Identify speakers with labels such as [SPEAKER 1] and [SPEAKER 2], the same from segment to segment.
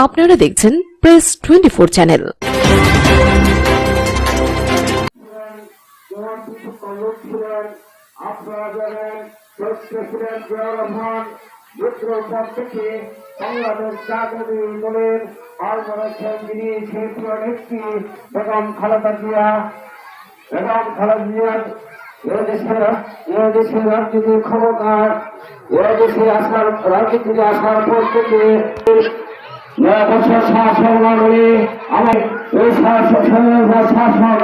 [SPEAKER 1] আপনারা দেখছেন press 24 channel.
[SPEAKER 2] আপনারা জানেন প্রেসিডেন্ট জিয়াউর রহমান বিদ্রোহ থেকে বাংলাদেশ জাতীয় দলের আলমারের যিনি ক্ষেত্রীয় নেত্রী বেগম খালেদা জিয়া এদেশের রাজনীতির ক্ষমতার এদেশে আসার রাজনীতিতে আসার পর থেকে 9 বছর শাসন আমলে আমার এই শাসক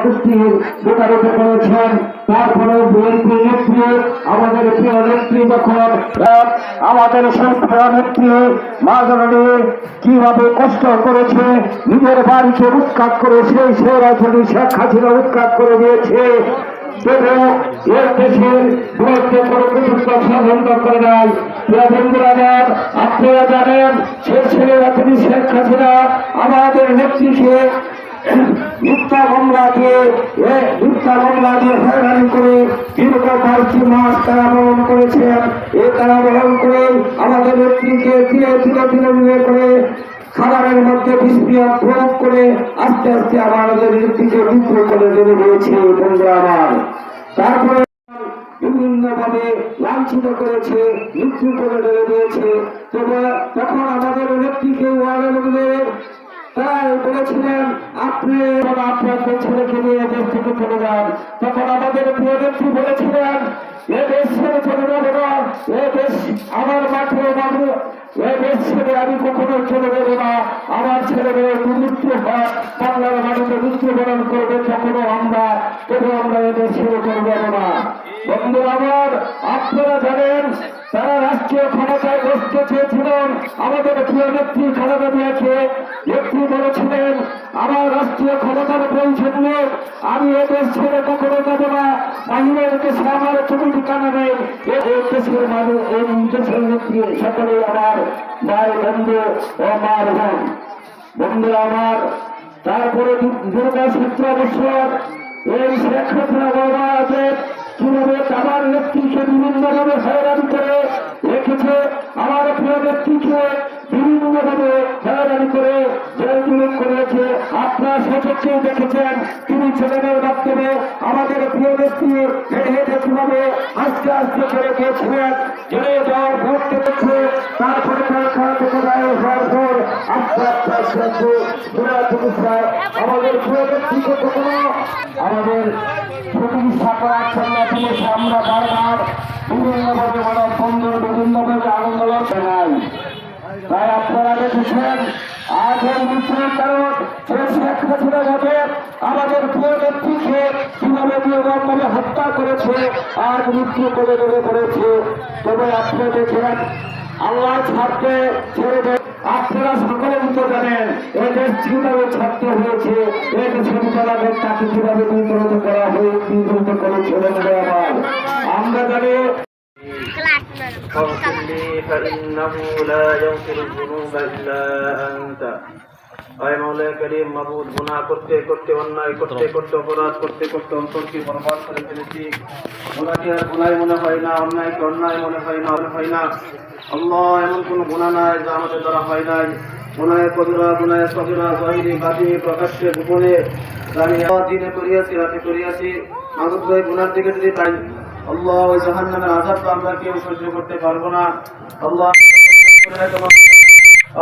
[SPEAKER 2] গোষ্ঠীর বিতাড়িত করেছেন। তারপরে বিএনপি নেত্রী আমাদের প্রিয় নেত্রী যখন আমাদের প্রিয় নেত্রী মাজননী কিভাবে কষ্ট করেছে, নিজের বাড়িকে উৎখাত করেছে, সেই রাজধানী শেখ হাসিনা উৎখাত করে দিয়েছে। এর দেশের বিরুদ্ধে কোনো ষড়যন্ত্র করে নাই। আপনারা জানেন সেই রাজধানী শেখ হাসিনা আমাদের নেত্রীকে মিথ্যা মামলা দিয়ে হয়রানি করে দীর্ঘ 5 মাস কারাবরণ করেছেন। এই কারাবরণ করে আমাদের নেত্রীকে ধীরে করে খাবারের মধ্যে বিস্ফোরক প্রয়োগ করে আস্তে আস্তে আমাদের নেত্রীকে মৃত্যু করে চলে গিয়েছে। বন্ধুরা আমার, তারপরে বিভিন্নভাবে লাঞ্ছিত করেছে, মৃত্যু করে চলে গিয়েছে। তখন আমাদের নেত্রীকে তাই বলেছিলেন আপনাদের ছেলেকে নিয়ে দেশ থেকে চলে যান। তখন আমাদের প্রিয় নেত্রী বলেছিলেন এ দেশ ছেড়ে চলে যাবে না, এ দেশ আমার মাঠে বাবু, এ দেশ ছেড়ে আমি কখনো চলে যাবো না। আমার ছেলেমেয়ে মৃত্যু হয়, বাংলার মাটিতে মৃত্যুবরণ করবে, তখনও আমরা এ দেশ ছেড়ে চলে যাবো না। বন্ধুরা আমার, আপনারা জানেন তারা রাষ্ট্রীয় ক্ষমতায় বসতে চেয়েছিলেন। আমাদের প্রিয় নেত্রী খালেদা জিয়াকে নেত্রী বলেছিলেন আমার রাষ্ট্রীয় ক্ষমতার প্রয়োজন নেই, আমি এ দেশ ছেড়ে কখনো যাবো না, বাহিরের দেশে আমার তুমি ঠিকানা নেই। এই দেশের মানুষ, এই দেশের নেত্রী সকলে আমার মায়ের বন্ধু ও মার বোন। বন্ধুরা আমার, তারপরে দুর্গা 17 বছর এই শেখ হাসিনা বাবাদের কিভাবে আমার নেত্রীকে বিভিন্নভাবে হয়রানি করে রেখেছে, আমার প্রিয় নেত্রীকে বিভিন্নভাবে হয়রানি করে জেলজুলুম করেছে। আপনারা সচক্ষে দেখেছেন তিনি ছেলেদের মাধ্যমে আমাদের প্রিয় নেত্রী হেঁটে হেঁটে কিভাবে আস্তে আস্তে করে গিয়েছিলেন জেলে যাওয়ার ভোট দেখেছে। তারপরে কারখানা থেকে গায়ে হওয়ার পর আস্তে আস্তে আস্তে চিকিৎসায় আমাদের প্রিয় নেত্রীকে কখনো আমাদের চিকিৎসা করার জন্য আমরা বারবার বিভিন্নভাবে মানববন্ধন বিভিন্নভাবে আন্দোলন জানাই। তাই আপনারা দেখেছেন আজের মৃত্যুর কারণ শেখ হাসিনা ভাবে আমাদের প্রিয় নেত্রীকে কিভাবে নির্মমভাবে হত্যা করেছে, আজ মৃত্যু করে করেছে। তবে আপনি দেখেন আল্লাহ ছাড়তে ছেড়ে দেন। আপনারা সকলে তো জানেন এই দেশ কিভাবে ছাড়তে হয়েছে, এই দেশের বিচারকের তাকে কিভাবে নির্ধারিত করা হয়ে নির্ধারিত করেছিলেন। আমরা জানি
[SPEAKER 3] فاغفر لي فإنه لا يغفر الذنوب إلا أنت। আয় মাওলা করিম, মাবুদ গুনাহ করতে করতে, অন্যায় করতে করতে, অপরাধ করতে করতে অন্তরকে বরবাদ করে ফেলেছি। গুনাহকে আর গুনাহ মনে হয় না, অন্যায়কে অন্যায় মনে হয় না। আল্লাহ, এমন কোন গুনাহ নাই যা আমাদের দ্বারা হয় নাই। গুনাহে কবিরা, গুনাহে সগীরা, যাহিরি বাতিনি, প্রকাশ্যে গোপনে, জানি দিনে করিয়াছি, রাতে করিয়াছি। মাবুদ ভাই, গুনার দিকে যদি তাই আল্লাহ ওই জাহান্নামের আযাব আমরা কেউ সহ্য করতে পারবো না। আল্লাহ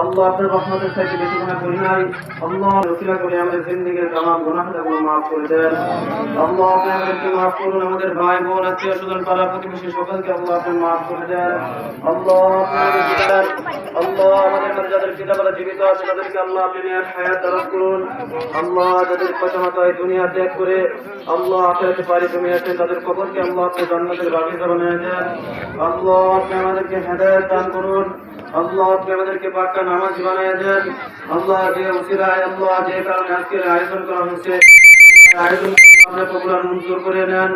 [SPEAKER 3] আল্লাহ আপনার রহমতের চাইতে বেশি গুনাহ করি নাই। আল্লাহ ওসিলা করে আমাদের জিন্দেগীর তামাম গুনাহগুলো মাফ করে দেন। আল্লাহ আপনি আমাদেরকে মাফ করুন, আমাদের ভাই বোন আত্মীয় স্বজন পাড়া প্রতিবেশী সকলকে আল্লাহ আপনি মাফ করে দেন। আল্লাহ আমাদের মাঝে যাদের পিতামাতা জীবিত আছে তাদেরকে আল্লাহ আপনি নেক হায়াত দান করুন। আল্লাহ যাদের পিতামাতা এই দুনিয়া ত্যাগ করে আল্লাহ আখিরাতে পারি তুমি আছেন, তাদের কবরকে আল্লাহ আপনি জান্নাতের বাগিচা বানিয়ে দেন। আল্লাহ আপনি আমাদেরকে হেদায়েত দান করুন। আল্লাহ আপনি আমাদেরকে পাক্কা নামাজি বানিয়ে দেন। আল্লাহ যে উসিলায়, আল্লাহ যে কারণে আজকের আয়োজন করা হয়েছে, আয়োজন আমরা কবুল আর মঞ্জুর করে নেন।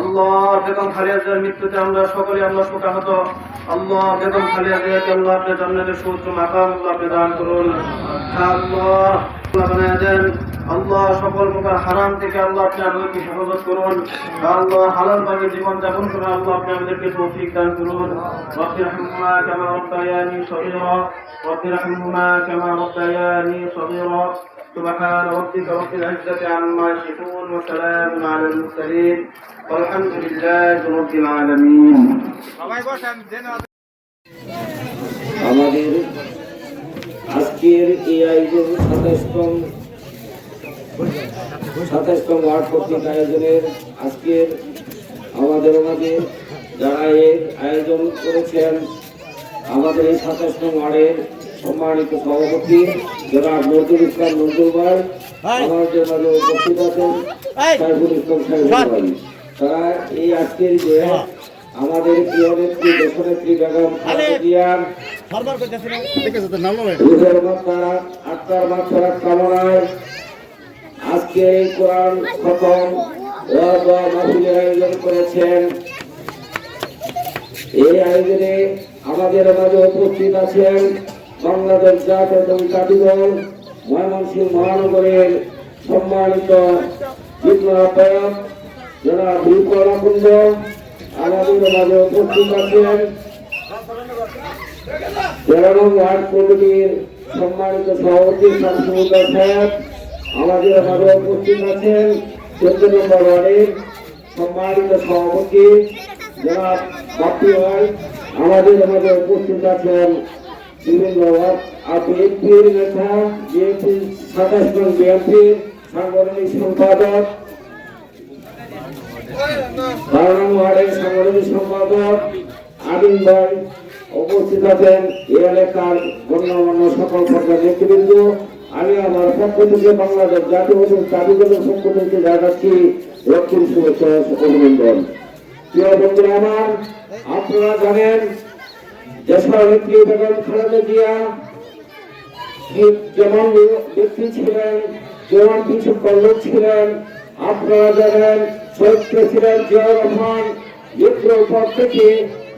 [SPEAKER 3] আল্লাহ বেগম খালেদা জিয়ার মৃত্যুতে আমরা সকলে আল্লাহ শোকাহত। আল্লাহ বেগম খালেদা জিয়াকে আল্লাহ আপনি জান্নাতের সুউচ্চ মাকাম আল্লাহ আপনি দান করুন। আল্লাহ বানিয়ে দেন। আল্লাহ সকল প্রকার হারাম থেকে আল্লাহ আপনি আমাদেরকে হেফাজত করুন। আল্লাহ হালাল ভাবে জীবন যাপন করে আল্লাহ আপনি আমাদেরকে তৌফিক দান করুন। রব্বি রহমহুমা কামা রাব্বায়ানি সগীরা রব্বি রহমহুমা কামা রাব্বায়ানি সগীরা سبحان ربك رب العزة عما يصفون وسلام على المرسلين والحمد لله رب العالمين.
[SPEAKER 2] আমাদের আজকের এই আয়োজন 27তম ওয়ার্ড কর্তৃক আয়োজনের আজকের আমাদের মাঝে যারা এর আয়োজন করেছেন আমাদের এই 27তম ওয়ার্ডের সম্মানিত সভাপতি যারা নজরুল ইসলাম নজরুল ভাই আমাদের মাঝে উপস্থিত আছেন সাইফুল ইসলাম সাইফুল ভাই, তারা এই আজকের যে আমাদের প্রিয় নেত্রী দেশনেত্রী বেগম খালেদা জিয়ার আত্মার মাত্রার কামনায় আজকে এই কোরআন খতম মাহফিলের আয়োজন করেছেন। এই আয়োজনে আমাদের মাঝে উপস্থিত আছেন বাংলাদেশ জাতীয়তাবাদী দল ময়মনসিংহ মহানগরের সম্মানিত যুগ্ম আহ্বায়ক যারা বিপ্লবাকুণ্ড, আমাদের মাঝে উপস্থিত আছেন 13 নং ওয়ার্ড কমিটির সম্মানিত সভাপতি শামসুল্লাহ সাহেব, আমাদের মাঝে উপস্থিত আছেন 14 নম্বর ওয়ার্ডের সম্মানিত সভাপতি যারা বাপি ভাই, আমাদের মাঝে উপস্থিত আছেন বিভিন্ন বিএনপির নেতা বিএনপি 27 নং বিএনপির সাংগঠনিক সম্পাদক 12 নং ওয়ার্ডের সাংগঠনিক সম্পাদক আমিন ভাই উপস্থিত আছেন। এই এলাকার গণ্যমান্য সকল সরকার নেতৃবৃন্দ, আমি আমার পক্ষ থেকে বাংলাদেশ জাতীয়তাবাদী দলের পক্ষ থেকে জানাচ্ছি রক্ষণ শুভেচ্ছা অভিনন্দন। প্রিয় বন্ধুরা আমার, আপনারা জানেন দেশনেত্রী বেগম খালেদা জিয়া যেমন ব্যক্তি ছিলেন, যেমন কিছু কল্লোক ছিলেন। আপনারা জানেন শহীদ প্রেসিডেন্ট জিয়াউর রহমান মৃত্যুর পর থেকে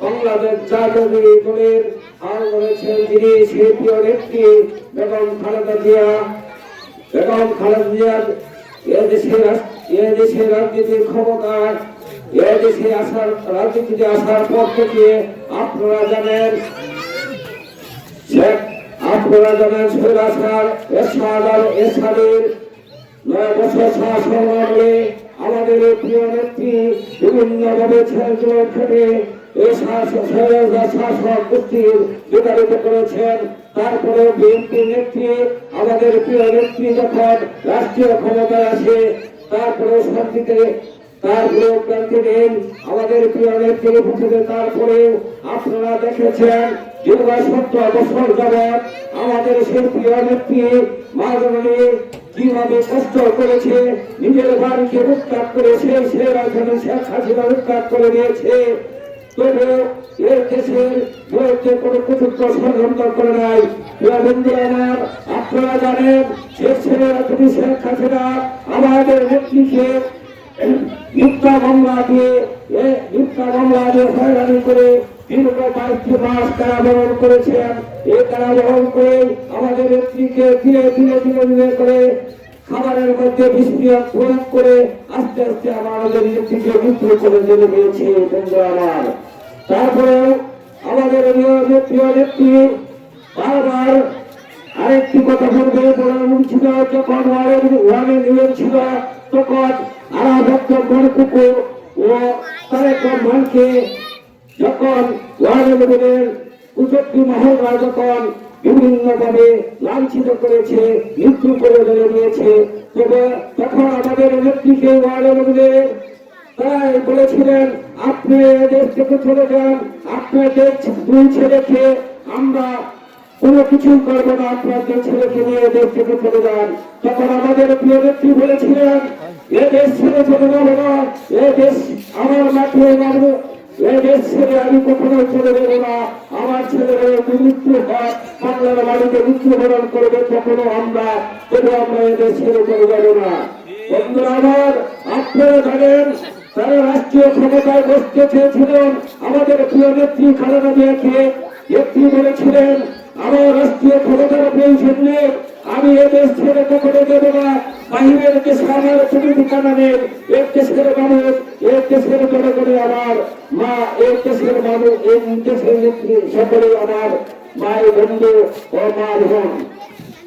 [SPEAKER 2] বাংলাদেশ জাতীয়তাবাদী দলের হাল ধরেছেন যিনি সেই প্রিয় নেত্রী বেগম খালেদা জিয়া। বেগম খালেদা জিয়া এদেশের রাজনীতির ক্ষমতার এদেশে রাজনীতিতে আসার পর থেকে আপনারা জানেন এরশাদের 9 বছর শাসন আমলে আমাদের প্রিয় নেত্রী বিভিন্নভাবে ছেলে খেটে এই শাসক গোষ্ঠীর বিতাড়িত করেছেন। তারপরে বিএনপি নেত্রী আমাদের প্রিয় নেত্রী যখন রাষ্ট্রীয় ক্ষমতায় আসে তারপরে শান্তিতে তারপরেও ক্রান্তি নেই আমাদের প্রিয় নেত্রীর উপস্থিতি। তারপরে আপনারা দেখেছেন দীর্ঘ 17 বছর যাবৎ আমাদের সেই প্রিয় নেত্রী মা জননী কিভাবে কষ্ট করেছে, নিজের বাড়িকে উৎখাত করেছে, সে রাজধানী শেখ হাসিনা উৎখাত করে দিয়েছে। তবে এই দেশের বিরুদ্ধে কোনো কুচক্র ষড়যন্ত্র করে নাই। বন্ধুরা আমার, আপনারা জানেন শেখ হাসিনা আমাদের নেত্রীকে মিথ্যা মামলা দিয়ে হয়রানি করে দীর্ঘ 22 মাস কারাবরণ করেছেন। এই কারাবরণ করে আমাদের নেত্রীকে ধীরে ধীরে করে খাবারের মধ্যে বিস্ফোরক প্রয়োগ করে আস্তে আস্তে আমাদের নেত্রীকে মৃত্যু করে জেলে দিয়েছে। বন্ধুরা আমার, তারপরে আমাদের প্রিয় নেত্রী বারবার আরেকটি কথা বলবে বলার ছিল, যখন ওয়ার্ডে নিয়োগ ছিল তখন কুকুর ও তারেক রহমানকে যখন ওয়ার্ডের কুচক্রী মহলরা যখন বিভিন্নভাবে লাঞ্ছিত করেছে, মৃত্যু করে জেলে দিয়েছে, তবে তখন আমাদের নেত্রীকে ওয়ার্ডের তাই বলেছিলেন আপনি দেশ থেকে চলে যান, আপনাদের 2 ছেলেকে আমরা কোনো কিছু করবো না, আপনাদের ছেলেকে নিয়ে দেশ থেকে চলে যান। তখন আমাদের প্রিয় নেত্রী বলেছিলেন এ দেশ ছেড়ে চলে যাবো না, এ দেশ আমার মাঠে মারবো, এ দেশ ছেড়ে আমি কখনো চলে যাবো না। আমার ছেলেরা মৃত্যু হয় বাংলার বাড়িতে মৃত্যুবরণ করবে, কখনো আমরা এ দেশ ছেড়ে চলে যাবো না। বন্ধুরা আমার, আপনারা জানেন তারা রাষ্ট্রীয় ক্ষমতায় বসতে চেয়েছিলেন আমাদের প্রিয় নেত্রী খালেদা জিয়াকে। নেত্রী বলেছিলেন আমার রাষ্ট্রীয় ক্ষমতার প্রয়োজন নেই, আমি এ দেশ ছেড়ে কখনো দেব না। বাহিরের দেশে আমার কোনো ঠিকানা নেই। এর দেশের মানুষ, এর দেশের জনগণই আমার মা, এর দেশের মানুষ, এই দেশের নেত্রী সকলেই আমার মায়ের বন্ধু ও মা বোন।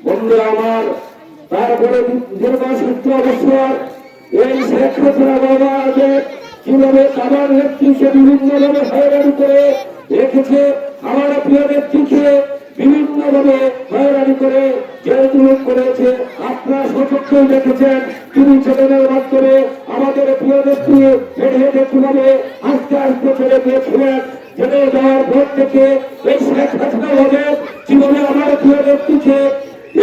[SPEAKER 2] বন্ধু আমার, তারপরে দীর্ঘ 17 বছর এই শেখ হাসিনা বাবাদের কিভাবে আমার নেত্রীকে বিভিন্নভাবে হয়রানি করে রেখেছে, আমার প্রিয় নেত্রীকে বিভিন্নভাবে হয়রানি করে জেলজুলুম করেছে। আপনারা সচক্ষেই দেখেছেন তিনি ছেলেদের মাধ্যমে আমাদের প্রিয় নেত্রী হেঁটে হেঁটে কিভাবে আস্তে আস্তে ছেড়ে গিয়েছিলেন। জেলে যাওয়ার পর থেকে এই শেখ হাসিনা বাবাদের জীবনে আমার প্রিয় নেত্রীকে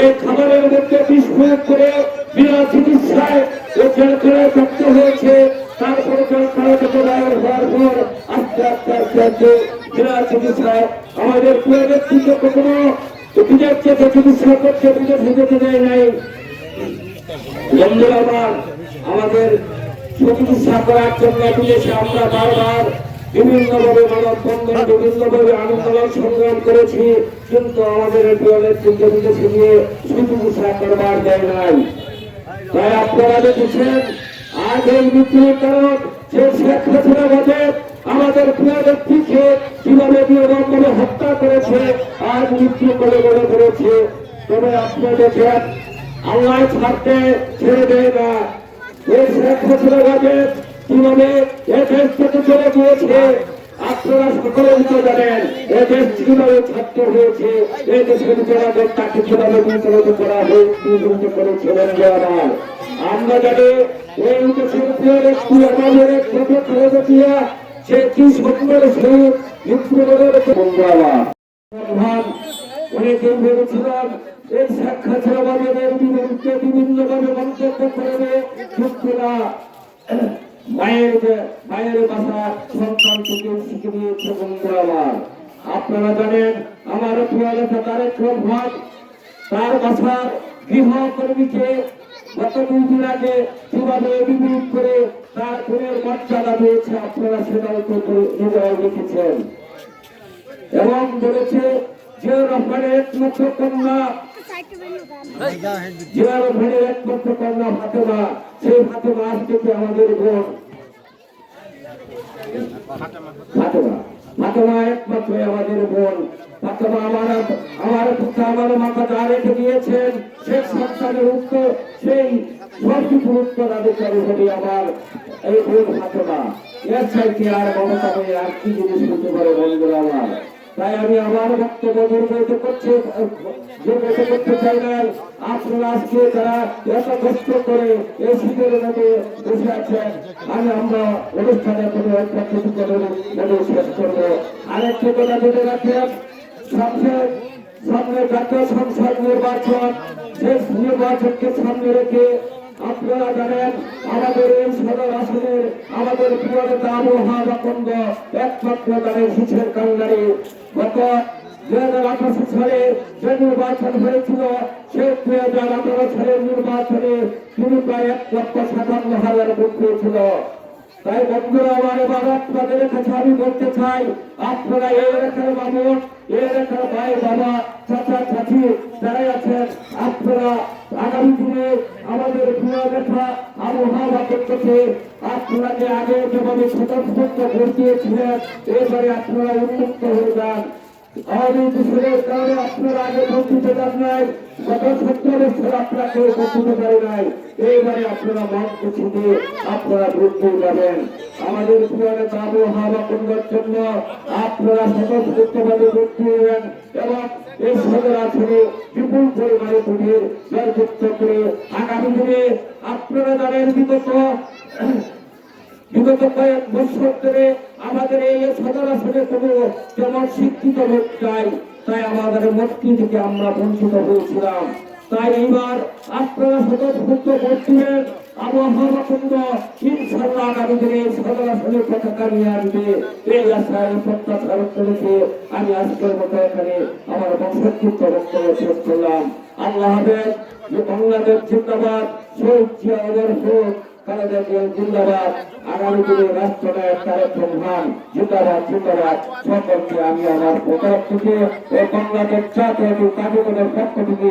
[SPEAKER 2] এই খাবারের মধ্যে বিষ প্রয়োগ করে বিনা চিকিৎসায় ও জেলখানায় থাকতে হয়েছে। তারপরে জেলখানা থেকে বাইরে হওয়ার পর আস্তে আস্তে আস্তে আস্তে বিনা চিকিৎসায় আমাদের প্রিয় ব্যক্তিকে কখনো বিদেশ থেকে চিকিৎসা করতে বিদেশে যেতে দেয় নাই। বন্ধুরা আমার, আমাদের চিকিৎসা করার জন্য বিদেশে আমরা বারবার বিভিন্নভাবে মানববন্ধন, বিভিন্নভাবে আন্দোলন সংগ্রাম করেছি, কিন্তু আমাদের প্রিয় নেতৃত্ব বিদেশে নিয়ে চিকিৎসা করবার দেয় নাই। তাই আপনারা দেখেছেন আজ এই মৃত্যুর কারণ যে শেখ হাসিনা আমাদের প্রিয় নেত্রীকে কিভাবে নির্মমভাবে হত্যা করেছে, আজ মৃত্যু করে গড়ে ধরেছে। তবে আপনারা দেখেন আল্লাহ ছাড়তে ছেড়ে দেয় না। এই শেখ হাসিনা কিভাবে এ দেশ থেকে চলে গিয়েছে, আপনারা সকলে তো জানেন এ দেশ কিভাবে ছাত্র হয়েছে, এই দেশের জনগণ তাকে কিভাবে বিচলিত করা হয়েছে করেছিলেন। আমরা জানি এই দেশের একটু আমাদের এক ছোট ছেলে দিয়া সে কি সুন্দর শহীদ মৃত্যুবরণ অনেকেই ভেবেছিলাম এই শেখ হাসিনা বাজারের বিরুদ্ধে বিভিন্নভাবে মন্তব্য করবে, কিন্তু না, মায়ের বাসা সন্তান থেকে শিখে দিয়েছে। বন্ধুরা আপনারা জানেন আমার প্রিয় নেতা তারেক রহমান তার বাসার গৃহকর্মীকে গত 2 দিন আগে কিভাবে বিবৃত করে তার বোনের মর্যাদা দিয়েছে, আপনারা সেটাও তো নিজেরাই দেখেছেন। এবং বলেছে যে রহমানের একমাত্র কন্যা, জিয়া রহমানের একমাত্র কন্যা ফাতেমা, সেই ফাতেমা আজ থেকে আমাদের বোন। ফাতেমা একমাত্র আমাদের বোন। ফাতেমা আমার মাথা যা রেখে দিয়েছেন সেই সন্তানের উত্তর, সেই সবকিছুর উত্তরাধিকারী হবে আমার এই বোন ফাতেমা। এর চাইতে আর মমতা হয়ে আর কি জিনিস হতে পারে বন্ধুরা আমার। তাই আমি আমার বক্তব্য নির্বাহিত করতে চাই না। আপনারা আজকে যারা এত কষ্ট করে এই শীতের মধ্যে বসে আছেন, আমরা অনুষ্ঠানে কোনো একটা কিছু করে শেষ করবো। আরেকটি কথা বলে রাখেন, সামনে জাতীয় সংসদ নির্বাচন, সেই নির্বাচনকে সামনে রেখে আপনারা জানেন আমাদের এই সদর আসনের আমাদের প্রিয় নেতা আবহাওয়া কন্দ একমাত্র তাদের শীষের কান্ডারি। গত 2018 সালে যে নির্বাচন হয়েছিল সেই 2018 সালের নির্বাচনে তিনি প্রায় 1,57,000 ভোট পেয়েছিল। তাই বন্ধুরা আমার এবার আপনাদের কাছে আমি বলতে চাই, আপনারা এই এলাকার মানুষ, এই এলাকার ভাই বাবা চাচা চাচি যারাই আছেন, আপনারা আগামী দিনে আমাদের প্রিয় নেতা আবহাওয়া করতেছে, আপনারা যে আগে যেভাবে স্বতন্ত্র ভোট দিয়েছিলেন এবারে আপনারা উন্মুক্ত হয়ে যান। আওয়ামী দূষণের কারণে আপনারা আগে ভোট দিতে যান নাই, গত 17 বছর আপনাকে ভোট দিতে পারে নাই, এইবারে আপনারা মন খুশি দিয়ে আপনারা ভোট দিয়ে যাবেন। আমাদের প্রিয় নেতা আবহাওয়া করবার জন্য আপনারা স্বতন্ত্রভাবে ভোট দিবেন এবং এই সদর আসনে বিপুল পরিমাণে ভোটের জয়যুক্ত করে আগামী দিনে আপনারা জানেন বিগত কয়েক বছর ধরে আমাদের এই সদর আসনে কোনো যেমন শিক্ষিত লোক চাই, তাই আমাদের মুক্তি থেকে আমরা বঞ্চিত হয়েছিলাম। তাই এইবার আপনারা স্বতঃস্ফূর্ত করছিলেন আবহাওয়া কুণ্ড ইনশাল্লাহ আগামী দিনে সদর আসনের পতাকা নিয়ে আসবে, এই আশায় প্রত্যাশা রেখে আমি আজকের মতো এখানে আমার সংক্ষিপ্ত বক্তব্য শেষ করলাম। আল্লাহ হাফেজ। বাংলাদেশ জিন্দাবাদ, শহীদ জিয়া অমর হোক, খালেদা জিয়া জিন্দাবাদ, আগামী দিনে রাষ্ট্রনায়ক তারেক রহমান জিন্দাবাদ জিন্দাবাদ। সকলকে আমি আমার পক্ষ থেকে ও বাংলাদেশ জাতীয় কার্যক্রমের পক্ষ থেকে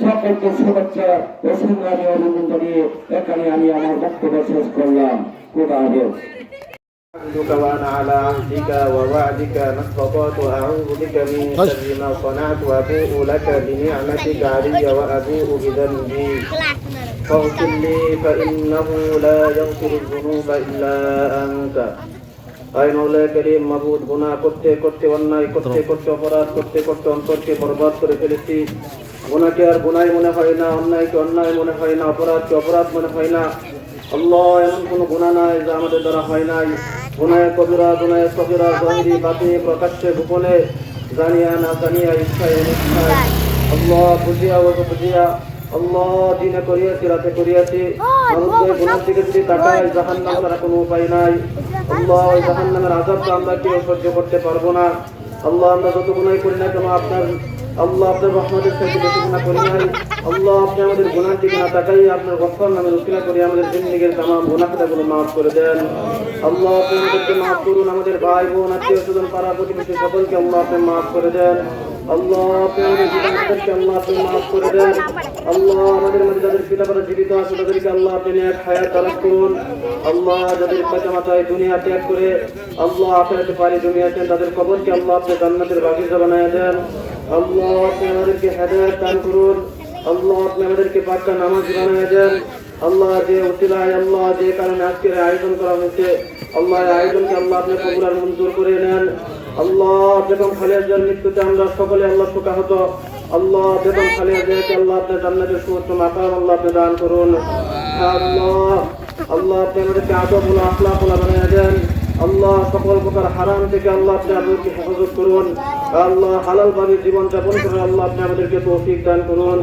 [SPEAKER 2] সকলকে শুভেচ্ছা ও সংগ্রামী অভিনন্দন জানিয়ে এখানে আমি আমার বক্তব্য শেষ করলাম। খোদা হাফেজ।
[SPEAKER 3] أحمدك وأنا على عهدك ووعدك ما استطعت أعوذ بك من شر ما صنعت وأبوء لك بنعمتك علي وأبوء بذنبي فاغفر لي فإنه لا يغفر الذنوب إلا أنت আয় মাওলা করিম মাবুদ গুনাহ করতে করতে অন্যায় করতে করতে অপরাধ করতে করতে অন্তরকে বরবাদ করে ফেলেছি। গুনাহকে আর গুনাহ মনে হয় না, অন্যায়কে অন্যায় মনে হয় না, অপরাধকে অপরাধ মনে হয় না। আল্লাহ, এমন কোনো গুনাহ নাই যা আমাদের দ্বারা হয় নাই। গুনাহে কবিরা, গুনাহে সগীরা, যাহিরি বাতিনি, প্রকাশ্যে গোপনে, জানিয়া না জানিয়া, ইচ্ছায় অনিচ্ছায়, আল্লাহ বুঝিয়া ও বুঝিয়া, আল্লাহ দিনে করিয়াছি রাতে করিয়াছি। মানুষদের গুনার দিকে যদি তাকায় জাহান্নাম ছাড়া কোনো উপায় নাই। আল্লাহ ওই জাহান্নামের আযাবটা আমরা কেউ সহ্য করতে পারবো না। আল্লাহ আমরা যত গুনাহ করি না কেন আপনার রহমতের সাথে বেশি গুনাহ করি নাই। আল্লাহ আপনি আমাদের গুনার দিকে না তাকাই আপনার গফফার নামের উসিলা করে আমাদের জিন্দেগীর তামাম গুনাহগুলো মাফ করে দেন। আল্লাহ আপনি আমাদেরকে মাফ করুন, আমাদের ভাই বোন আত্মীয় স্বজন পাড়া প্রতিবেশী সকলকে আল্লাহ আপনি মাফ করে দেন। আল্লাহ আপনি আমাদের জীবনকে আল্লাহ আপনি মাফ করে দেন। আল্লাহ আমাদের মধ্যে যাদের পিতা মাতা জীবিত আছে তাদেরকে আল্লাহ আপনি নেক হায়াত দারাজ করুন। আল্লাহ যাদের পিতা মাতায় দুনিয়া ত্যাগ করে আল্লাহ আখিরাতে পারি দুনিয়াতেন তাদের কবরকে আল্লাহ আপনি জান্নাতের বাগিচা বানায় দেন। আল্লাহ আপনি আমাদেরকে হেদায়েত দান করুন। আল্লাহ আপনি আমাদেরকে পাক্কা নামাজ বানায় দেন। আল্লাহ যে উসিলায় আল্লাহ যে কারণে আজকের আয়োজন করা হয়েছে আল্লাহ এই আয়োজনকে আল্লাহ আপনি কবুল আর মঞ্জুর করে নেন। আল্লাহ বেগম খালেদা জিয়ার মৃত্যুতে আমরা সকলে আল্লাহ শোকাহত। আল্লাহ বেগম খালেদা জিয়াকে আল্লাহ আপনি জান্নাতের সুউচ্চ মাকাম আল্লাহ আপনি দান করুন। আল্লাহ আল্লাহ আপনি আমাদেরকে আদব ও আখলাক বানিয়ে দেন। আল্লাহ সকল প্রকার হারাম থেকে আল্লাহ আপনি আমাদেরকে হেফাজত করুন। আল্লাহ হালাল ভাবে জীবন যাপন করে আল্লাহ আপনি আমাদেরকে তৌফিক দান করুন।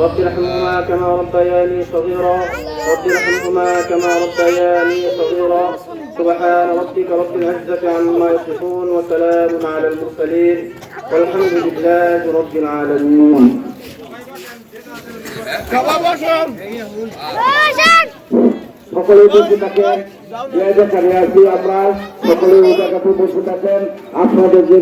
[SPEAKER 3] রব্বিরহামহুমা কামা রাব্বায়ানি সগীরা রব্বিরহামহুমা কামা রাব্বায়ানি সগীরা সুবহান রাব্বিকা রাব্বিল ইজ্জাতি আম্মা ইয়াসিফুন ওয়া সালামুন আলাল মুরসালিন ওয়ালহামদুলিল্লাহি রাব্বিল আলামিন।
[SPEAKER 2] সকলে বসে থাকেন, আমরা সকলে ওই জায়গাতে বসে থাকেন। আপনাদের যে